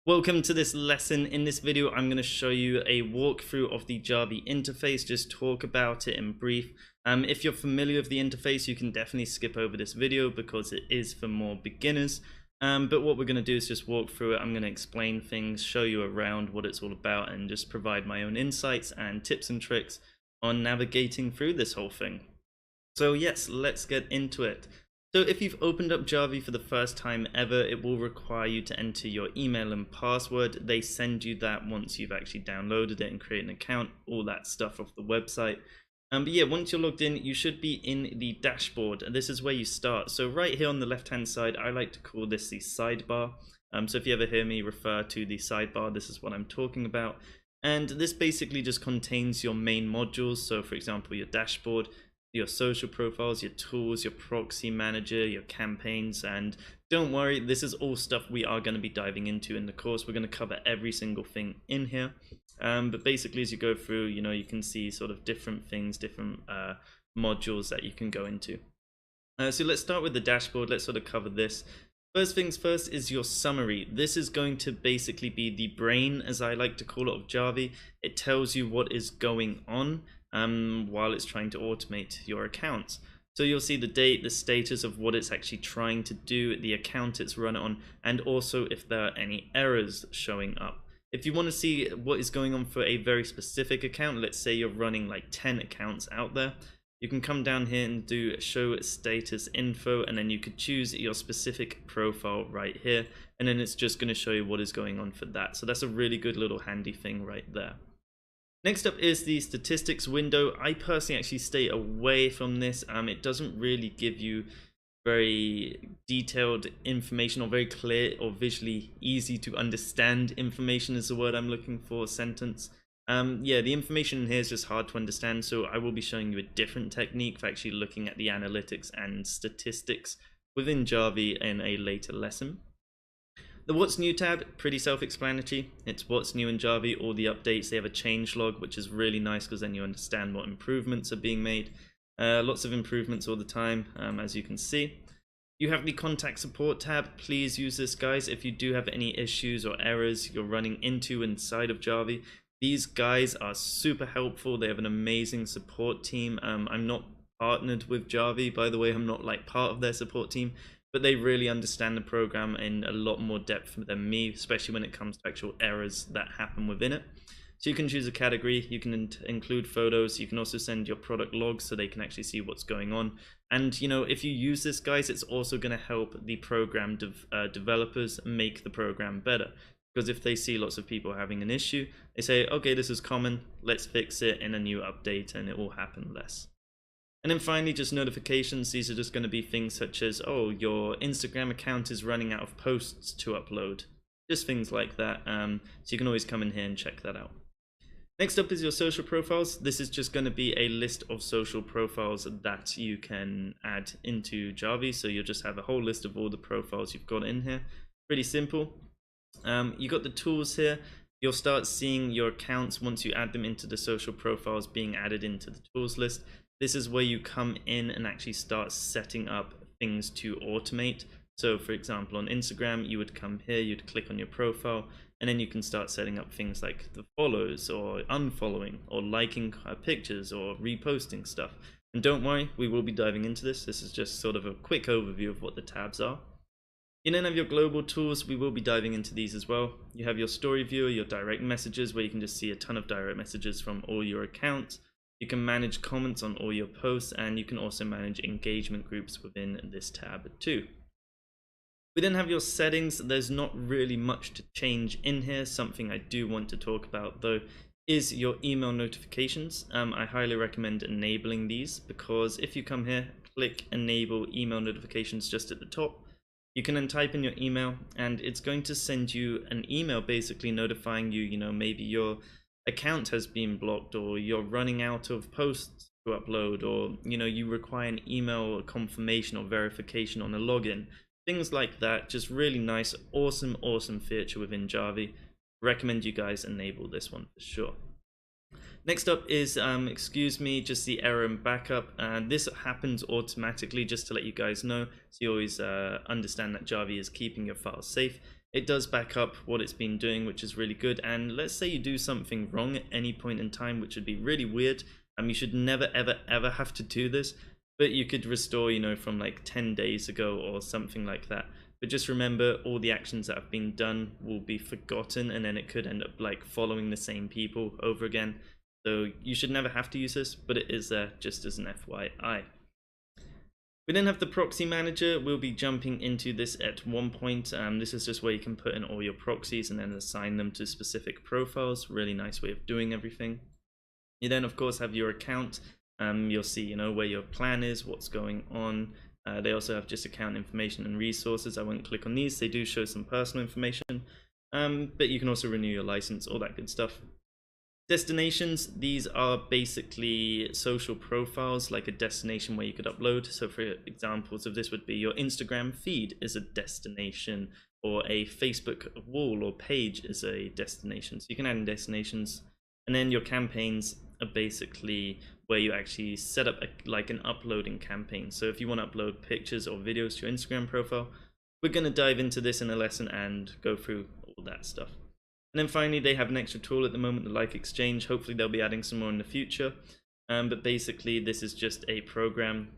Welcome to this lesson. In this video, I'm going to show you a walkthrough of the Jarvie interface, just talk about it in brief. If you're familiar with the interface, you can definitely skip over this video because it is for more beginners. But what we're going to do is just walk through it. I'm going to explain things, show you around what it's all about, and just provide my own insights and tips and tricks on navigating through this whole thing. So yes, let's get into it. So if you've opened up Jarvie for the first time ever, it will require you to enter your email and password. They send you that once you've actually downloaded it and create an account, all that stuff off the website. But yeah, once you're logged in, you should be in the dashboard, and this is where you start. So right here on the left hand side, I like to call this the sidebar. So if you ever hear me refer to the sidebar, this is what I'm talking about. And this basically just contains your main modules. So for example, your dashboard, your social profiles, your tools, your proxy manager, your campaigns, and don't worry, this is all stuff we are going to be diving into in the course. We're going to cover every single thing in here. But basically, as you go through, you can see sort of different things, different modules that you can go into. So let's start with the dashboard. Let's sort of cover this. First things first is your summary. This is going to basically be the brain, as I like to call it, of Jarvie. It tells you what is going on while it's trying to automate your accounts. So you'll see the date, the status of what it's actually trying to do, the account it's run on, and also if there are any errors showing up. If you want to see what is going on for a very specific account, let's say you're running like 10 accounts out there, you can come down here and do show status info, and then you could choose your specific profile right here, and then it's just going to show you what is going on for that. So that's a really good little handy thing right there. Next up is the statistics window. I personally actually stay away from this. It doesn't really give you very detailed information, or very clear or visually easy to understand information is the word I'm looking for, sentence. Yeah, the information in here is just hard to understand, so I will be showing you a different technique for actually looking at the analytics and statistics within Jarvie in a later lesson. The What's New tab, pretty self-explanatory. It's what's new in Jarvie, all the updates. They have a change log, which is really nice because then you understand what improvements are being made. Lots of improvements all the time, as you can see. You have the contact support tab. Please use this, guys, if you do have any issues or errors you're running into inside of Jarvie. These guys are super helpful. They have an amazing support team. I'm not partnered with Jarvie, by the way. I'm not like part of their support team, but they really understand the program in a lot more depth than me, especially when it comes to actual errors that happen within it. So you can choose a category, you can include photos, you can also send your product logs so they can actually see what's going on. And if you use this, guys, it's also going to help the program developers make the program better. Because if they see lots of people having an issue, they say, okay, this is common, let's fix it in a new update, and it will happen less. And then finally, just notifications. These are just going to be things such as, oh, your Instagram account is running out of posts to upload. Just things like that. So you can always come in here and check that out. Next up is your social profiles. This is just going to be a list of social profiles that you can add into Jarvie. So you'll just have a whole list of all the profiles you've got in here. Pretty simple. You got the tools here. You'll start seeing your accounts once you add them into the social profiles being added into the tools list. This is where you come in and actually start setting up things to automate. So for example, on Instagram, you would come here, you'd click on your profile, and then you can start setting up things like the follows or unfollowing or liking pictures or reposting stuff. And don't worry, we will be diving into this. This is just sort of a quick overview of what the tabs are. You then have your global tools. We will be diving into these as well. You have your story viewer, your direct messages, where you can just see a ton of direct messages from all your accounts. You can manage comments on all your posts, and you can also manage engagement groups within this tab too. We then have your settings. There's not really much to change in here. Something I do want to talk about though is your email notifications. I highly recommend enabling these, because if you come here, click enable email notifications just at the top, you can then type in your email and it's going to send you an email basically notifying you, maybe your account has been blocked, or you're running out of posts to upload, or you require an email confirmation or verification on a login, things like that. Just really nice, awesome feature within Jarvie. Recommend you guys enable this one for sure. Next up is excuse me, just the error and backup. This happens automatically, just to let you guys know, so you always understand that Jarvie is keeping your files safe. it does back up what it's been doing, which is really good. And let's say you do something wrong at any point in time, which would be really weird. You should never ever have to do this, but you could restore, you know, from like 10 days ago or something like that. But just remember, all the actions that have been done will be forgotten, and then it could end up like following the same people over again. So you should never have to use this, but it is there just as an FYI. We then have the proxy manager. We'll be jumping into this at one point. This is just where you can put in all your proxies and then assign them to specific profiles. Really nice way of doing everything. You then of course have your account. You'll see, you know, where your plan is, what's going on. They also have just account information and resources. I won't click on these. They do show some personal information, but you can also renew your license, all that good stuff. Destinations, these are basically social profiles, like a destination where you could upload. So for examples of this would be your Instagram feed is a destination, or a Facebook wall or page is a destination. So you can add in destinations. And then your campaigns are basically where you actually set up like an uploading campaign. So if you want to upload pictures or videos to your Instagram profile, we're going to dive into this in a lesson and go through all that stuff. And then finally, they have an extra tool at the moment, the Like Exchange. Hopefully they'll be adding some more in the future. But basically this is just a program,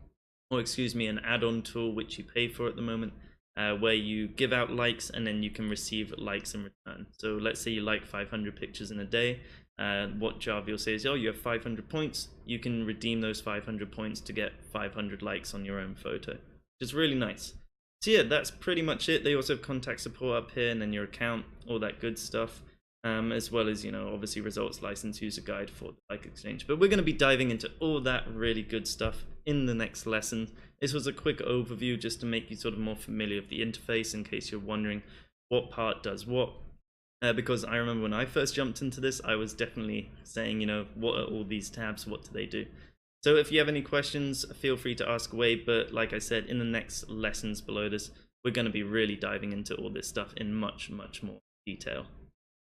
or excuse me, an add-on tool which you pay for at the moment, where you give out likes and then you can receive likes in return. So let's say you like 500 pictures in a day. What Jarvee will say is, oh, you have 500 points. You can redeem those 500 points to get 500 likes on your own photo, which is really nice. So yeah, that's pretty much it. They also have contact support up here, and then your account, all that good stuff, as well as, you know, obviously results, license, user guide for the Like Exchange. But we're going to be diving into all that really good stuff in the next lesson. This was a quick overview just to make you sort of more familiar with the interface, in case you're wondering what part does what. Because I remember when I first jumped into this, I was definitely saying, you know, what are all these tabs? What do they do? So if you have any questions, feel free to ask away. But like I said, in the next lessons below this, we're going to be really diving into all this stuff in much more detail.